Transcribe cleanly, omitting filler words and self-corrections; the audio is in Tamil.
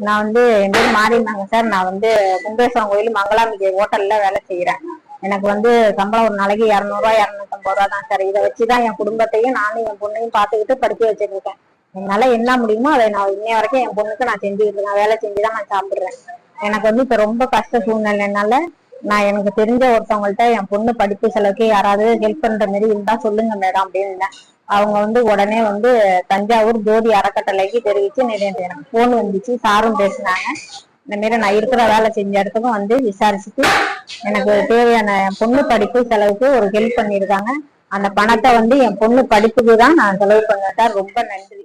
நான் என் பேர் மாறினாங்க சார். நான் கும்பேஸ்வரம் கோயில் மங்களாம்பிகை ஹோட்டல்ல வேலை செய்யறேன். எனக்கு சம்பளம் ஒரு நாளைக்கு 200 250 ரூபா தான் சார். இதை வச்சுதான் என் குடும்பத்தையும் நானும் என் பொண்ணையும் பார்த்துக்கிட்டு படிக்க வச்சுட்டு இருக்கேன். என்னால என்ன முடியுமோ அதை நான் இன்னைய வரைக்கும் என் பொண்ணுக்கு நான் செஞ்சுக்கிட்டு இருக்கேன். வேலை செஞ்சுதான் நான் சாப்பிடுறேன். எனக்கு இப்ப ரொம்ப கஷ்ட சூழ்நிலைனால நான் எனக்கு தெரிஞ்ச ஒருத்தவங்கள்ட்ட என் பொண்ணு படிப்பு செலவுக்கு யாராவது ஹெல்ப் பண்ற மாதிரி இருந்தா சொல்லுங்க மேடம் அப்படின்னு. அவங்க உடனே தஞ்சாவூர் ஜோதி அறக்கட்டளைக்கு தெரிவிச்சு எனக்கு போன் வந்துச்சு. சாரும் பேசினாங்க. இந்த மாரி நான் இருக்கிற வேலை செஞ்ச இடத்துக்கும் விசாரிச்சுட்டு எனக்கு தேவையான பொண்ணு படிப்பு செலவுக்கு ஒரு ஹெல்ப் பண்ணியிருக்காங்க. அந்த பணத்தை என் பொண்ணு படிப்புக்கு தான் நான் செலவு பண்ணேன் சார். ரொம்ப நன்றி.